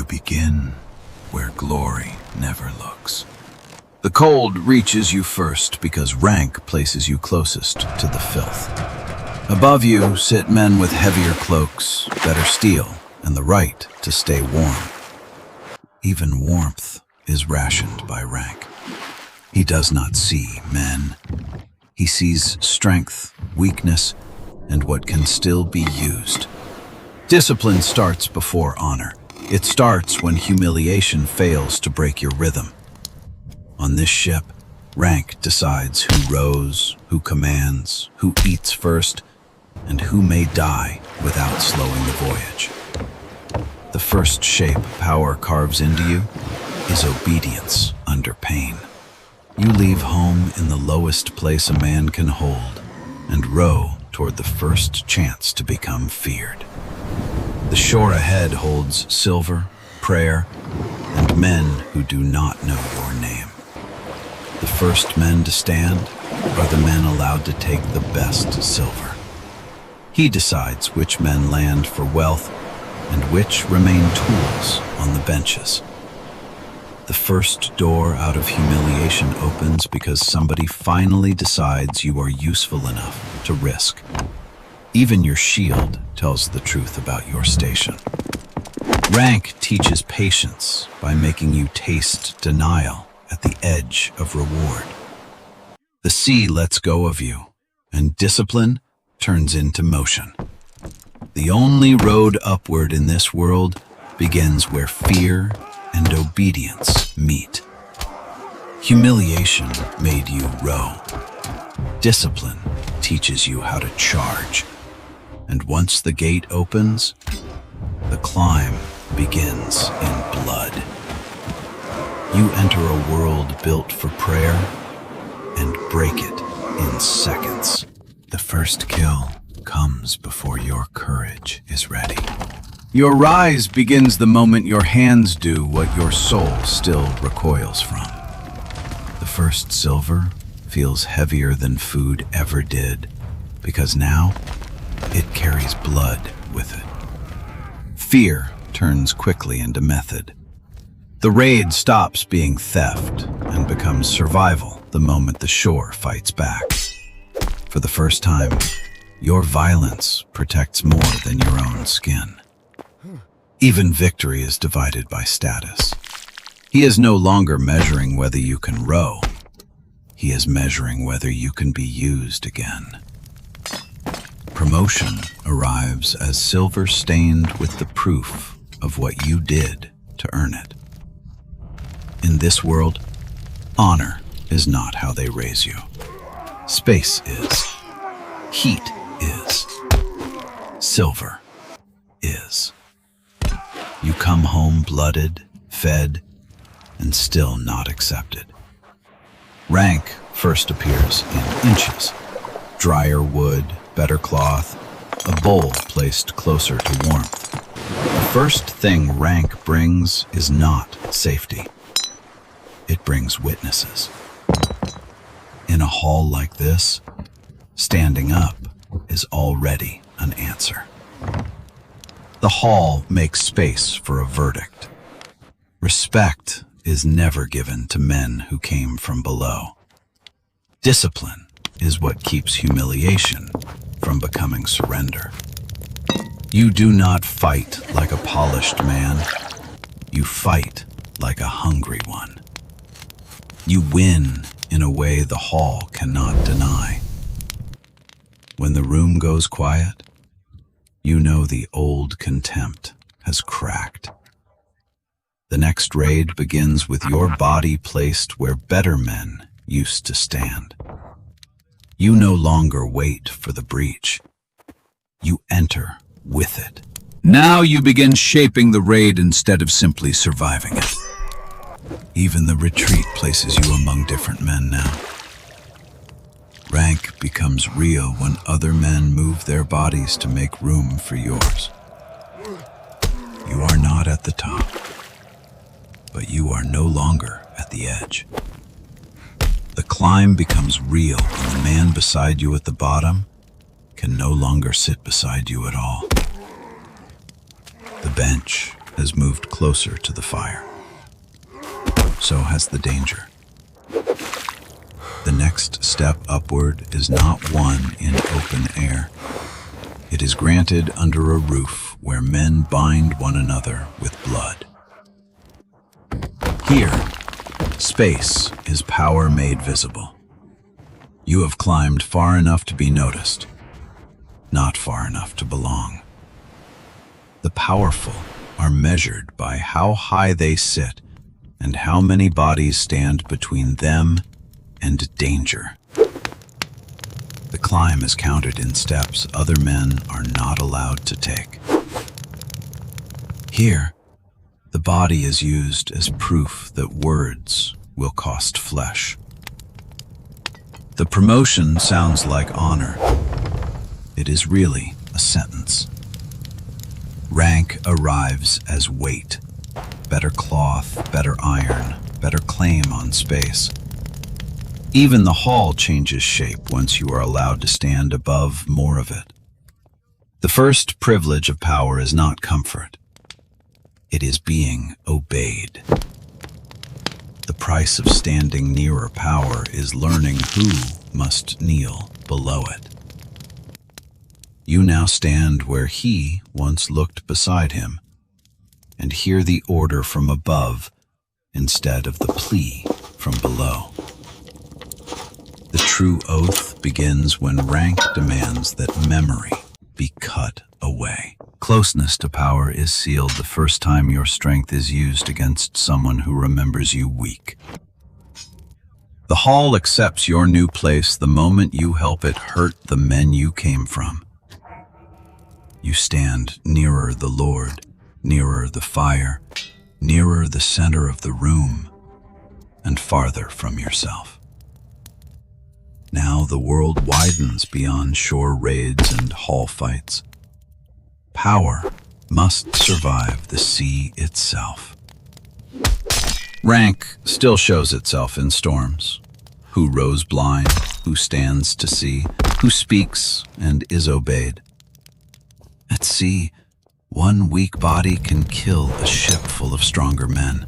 begin where glory never looks. The cold reaches you first because rank places you closest to the filth. Above you sit men with heavier cloaks, better steel, and the right to stay warm. Even warmth is rationed by rank. He does not see men. He sees strength, weakness, and what can still be used. Discipline starts before honor. It starts when humiliation fails to break your rhythm. On this ship, rank decides who rows, who commands, who eats first, and who may die without slowing the voyage. The first shape power carves into you is obedience under pain. You leave home in the lowest place a man can hold and row toward the first chance to become feared. The shore ahead holds silver, prayer, and men who do not know your name. The first men to stand are the men allowed to take the best silver. He decides which men land for wealth and which remain tools on the benches. The first door out of humiliation opens because somebody finally decides you are useful enough to risk. Even your shield tells the truth about your station. Rank teaches patience by making you taste denial at the edge of reward. The sea lets go of you, and discipline turns into motion. The only road upward in this world begins where fear and obedience meet. Humiliation made you row. Discipline teaches you how to charge. And once the gate opens, the climb begins in blood. You enter a world built for prayer and break it in seconds. The first kill comes before your courage is ready. Your rise begins the moment your hands do what your soul still recoils from. The first silver feels heavier than food ever did, because now it carries blood with it. Fear turns quickly into method. The raid stops being theft and becomes survival the moment the shore fights back. For the first time, your violence protects more than your own skin. Even victory is divided by status. He is no longer measuring whether you can row. He is measuring whether you can be used again. Promotion arrives as silver stained with the proof of what you did to earn it. In this world, honor is not how they raise you. Space is. Heat is. Silver is. You come home blooded, fed, and still not accepted. Rank first appears in inches. Drier wood, better cloth, a bowl placed closer to warmth. The first thing rank brings is not safety. It brings witnesses. In a hall like this, standing up is already an answer. The hall makes space for a verdict. Respect is never given to men who came from below. Discipline is what keeps humiliation from becoming surrender. You do not fight like a polished man. You fight like a hungry one. You win in a way the hall cannot deny. When the room goes quiet, you know the old contempt has cracked. The next raid begins with your body placed where better men used to stand. You no longer wait for the breach. You enter with it. Now you begin shaping the raid instead of simply surviving it. Even the retreat places you among different men now. Rank becomes real when other men move their bodies to make room for yours. You are not at the top, but you are no longer at the edge. The climb becomes real when the man beside you at the bottom can no longer sit beside you at all. The bench has moved closer to the fire. So has the danger. The next step upward is not one in open air. It is granted under a roof where men bind one another with blood. Here, space is power made visible. You have climbed far enough to be noticed, not far enough to belong. The powerful are measured by how high they sit and how many bodies stand between them and danger. The climb is counted in steps other men are not allowed to take. Here, the body is used as proof that words will cost flesh. The promotion sounds like honor. It is really a sentence. Rank arrives as weight. Better cloth, better iron, better claim on space. Even the hall changes shape once you are allowed to stand above more of it. The first privilege of power is not comfort. It is being obeyed. The price of standing nearer power is learning who must kneel below it. You now stand where he once looked beside him, and hear the order from above instead of the plea from below. The true oath begins when rank demands that memory be cut away. Closeness to power is sealed the first time your strength is used against someone who remembers you weak. The hall accepts your new place the moment you help it hurt the men you came from. You stand nearer the Lord, nearer the fire, nearer the center of the room, and farther from yourself. Now the world widens beyond shore raids and hall fights. Power must survive the sea itself. Rank still shows itself in storms. Who rows blind, who stands to see, who speaks and is obeyed. At sea, one weak body can kill a ship full of stronger men.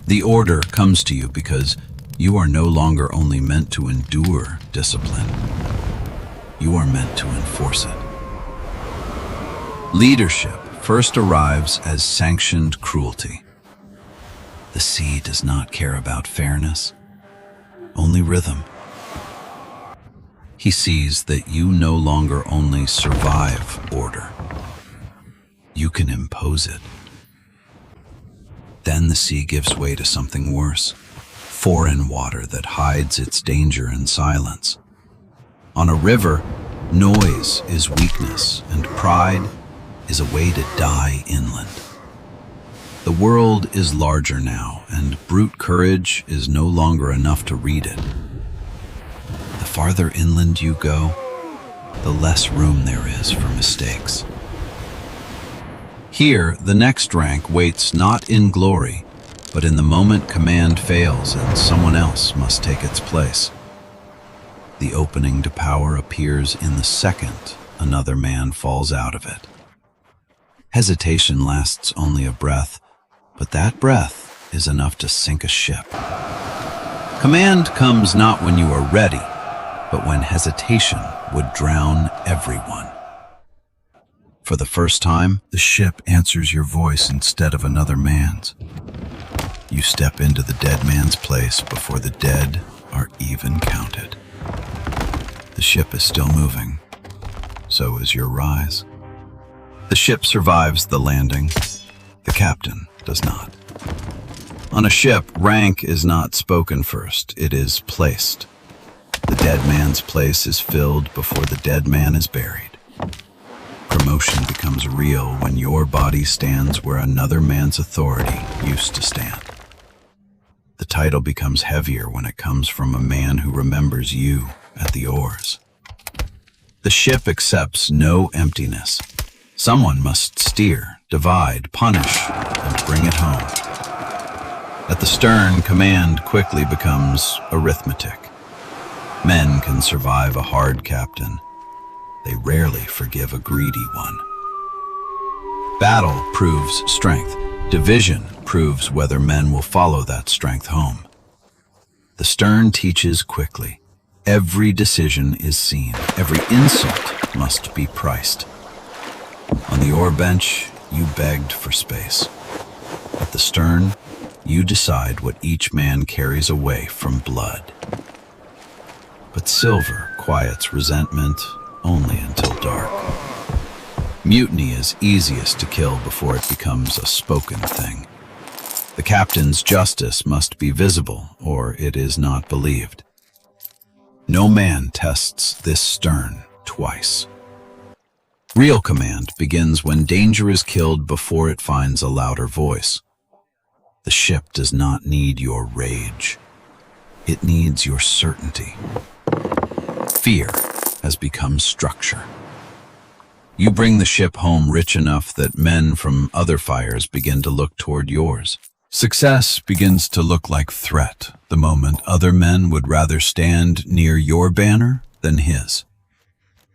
The order comes to you because you are no longer only meant to endure discipline. You are meant to enforce it. Leadership first arrives as sanctioned cruelty. The sea does not care about fairness, only rhythm. He sees that you no longer only survive order, you can impose it. Then the sea gives way to something worse, foreign water that hides its danger in silence. On a river, noise is weakness, and pride is a way to die inland. The world is larger now, and brute courage is no longer enough to read it. The farther inland you go, the less room there is for mistakes. Here, the next rank waits not in glory, but in the moment command fails and someone else must take its place. The opening to power appears in the second another man falls out of it. Hesitation lasts only a breath, but that breath is enough to sink a ship. Command comes not when you are ready, but when hesitation would drown everyone. For the first time, the ship answers your voice instead of another man's. You step into the dead man's place before the dead are even counted. The ship is still moving. So is your rise. The ship survives the landing. The captain does not. On a ship, rank is not spoken first, it is placed. The dead man's place is filled before the dead man is buried. Promotion becomes real when your body stands where another man's authority used to stand. The title becomes heavier when it comes from a man who remembers you at the oars. The ship accepts no emptiness. Someone must steer, divide, punish, and bring it home. At the stern, command quickly becomes arithmetic. Men can survive a hard captain. They rarely forgive a greedy one. Battle proves strength. Division proves whether men will follow that strength home. The stern teaches quickly. Every decision is seen. Every insult must be priced. On the oar bench, you begged for space. At the stern, you decide what each man carries away from blood. But silver quiets resentment only until dark. Mutiny is easiest to kill before it becomes a spoken thing. The captain's justice must be visible, or it is not believed. No man tests this stern twice. Real command begins when danger is killed before it finds a louder voice. The ship does not need your rage. It needs your certainty. Fear has become structure. You bring the ship home rich enough that men from other fires begin to look toward yours. Success begins to look like threat the moment other men would rather stand near your banner than his.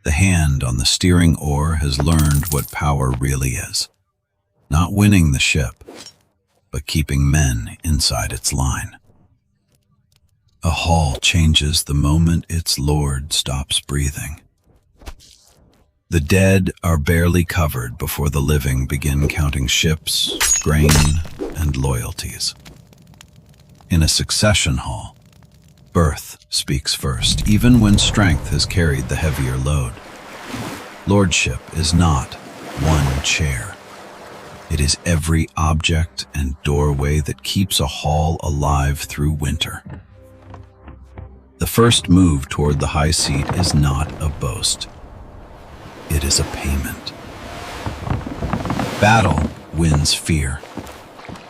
The hand on the steering oar has learned what power really is. Not winning the ship, but keeping men inside its line. A hull changes the moment its lord stops breathing. The dead are barely covered before the living begin counting ships, grain, and loyalties. In a succession hall, birth speaks first, even when strength has carried the heavier load. Lordship is not one chair. It is every object and doorway that keeps a hall alive through winter. The first move toward the high seat is not a boast. It is a payment. Battle wins fear.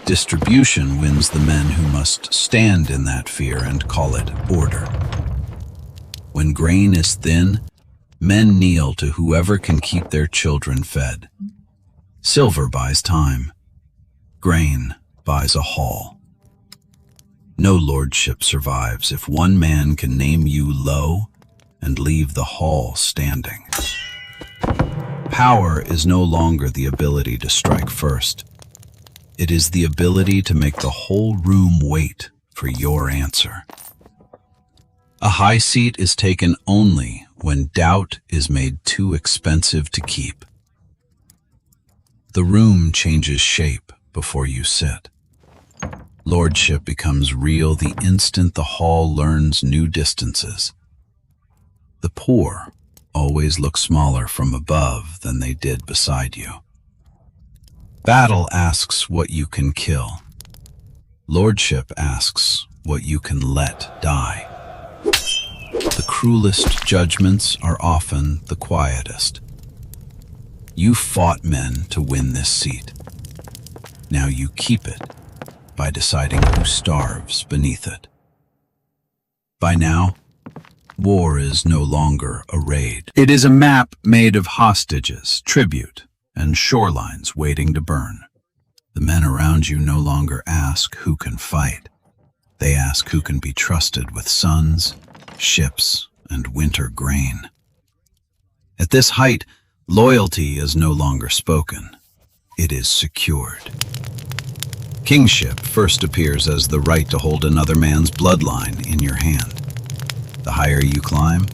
Distribution wins the men who must stand in that fear and call it order. When grain is thin, men kneel to whoever can keep their children fed. Silver buys time. Grain buys a hall. No lordship survives if one man can name you low and leave the hall standing. Power is no longer the ability to strike first. It is the ability to make the whole room wait for your answer. A high seat is taken only when doubt is made too expensive to keep. The room changes shape before you sit. Lordship becomes real the instant the hall learns new distances. The poor always look smaller from above than they did beside you. Battle asks what you can kill. Lordship asks what you can let die. The cruelest judgments are often the quietest. You fought men to win this seat. Now you keep it by deciding who starves beneath it. By now, war is no longer a raid. It is a map made of hostages, tribute, and shorelines waiting to burn. The men around you no longer ask who can fight. They ask who can be trusted with sons, ships, and winter grain. At this height, loyalty is no longer spoken. It is secured. Kingship first appears as the right to hold another man's bloodline in your hand. The higher you climb,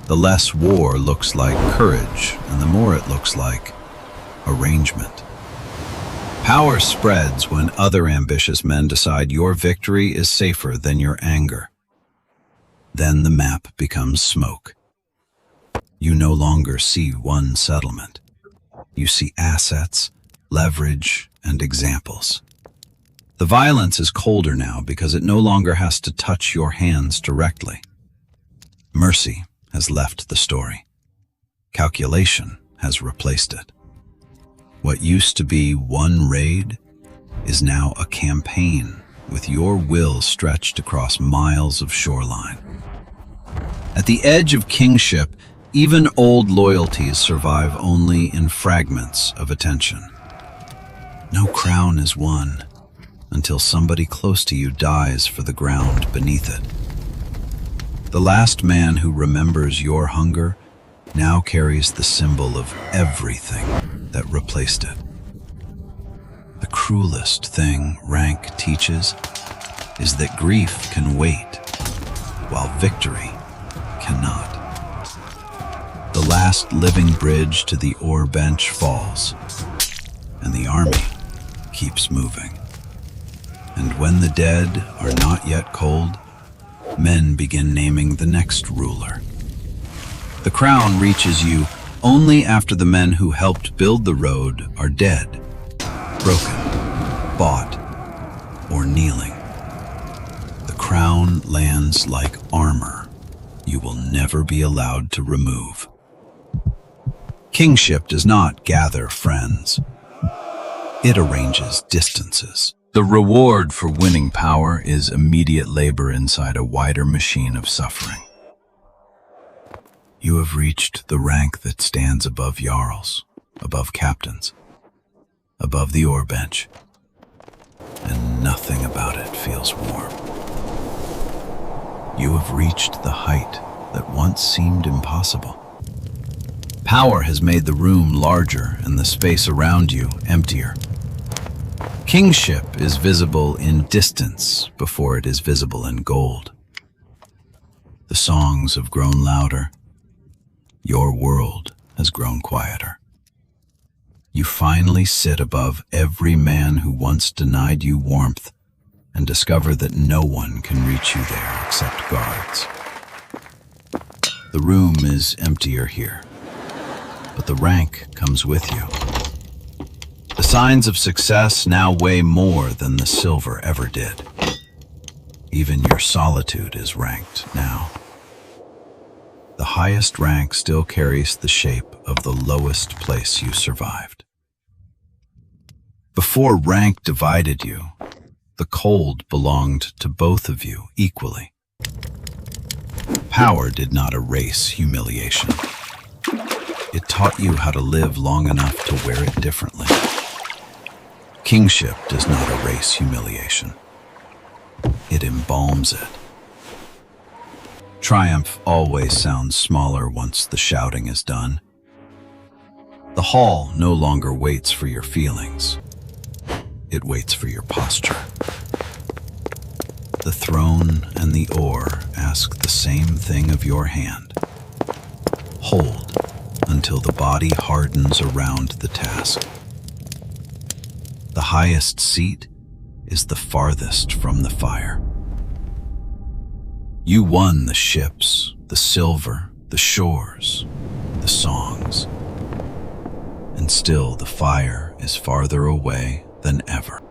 the less war looks like courage, and the more it looks like arrangement. Power spreads when other ambitious men decide your victory is safer than your anger. Then the map becomes smoke. You no longer see one settlement. You see assets, leverage, and examples. The violence is colder now because it no longer has to touch your hands directly. Mercy has left the story. Calculation has replaced it. What used to be one raid is now a campaign with your will stretched across miles of shoreline. At the edge of kingship, even old loyalties survive only in fragments of attention. No crown is won until somebody close to you dies for the ground beneath it. The last man who remembers your hunger now carries the symbol of everything that replaced it. The cruelest thing rank teaches is that grief can wait, while victory cannot. The last living bridge to the ore bench falls, and the army keeps moving. And when the dead are not yet cold, men begin naming the next ruler. The crown reaches you only after the men who helped build the road are dead, broken, bought, or kneeling. The crown lands like armor you will never be allowed to remove. Kingship does not gather friends. It arranges distances. The reward for winning power is immediate labor inside a wider machine of suffering. You have reached the rank that stands above jarls, above captains, above the ore bench, and nothing about it feels warm. You have reached the height that once seemed impossible. Power has made the room larger and the space around you emptier. Kingship is visible in distance before it is visible in gold. The songs have grown louder. Your world has grown quieter. You finally sit above every man who once denied you warmth and discover that no one can reach you there except guards. The room is emptier here, but the rank comes with you. The signs of success now weigh more than the silver ever did. Even your solitude is ranked now. The highest rank still carries the shape of the lowest place you survived. Before rank divided you, the cold belonged to both of you equally. Power did not erase humiliation. It taught you how to live long enough to wear it differently. Kingship does not erase humiliation. It embalms it. Triumph always sounds smaller once the shouting is done. The hall no longer waits for your feelings. It waits for your posture. The throne and the oar ask the same thing of your hand. Hold until the body hardens around the task. The highest seat is the farthest from the fire. You won the ships, the silver, the shores, the songs. And still the fire is farther away than ever.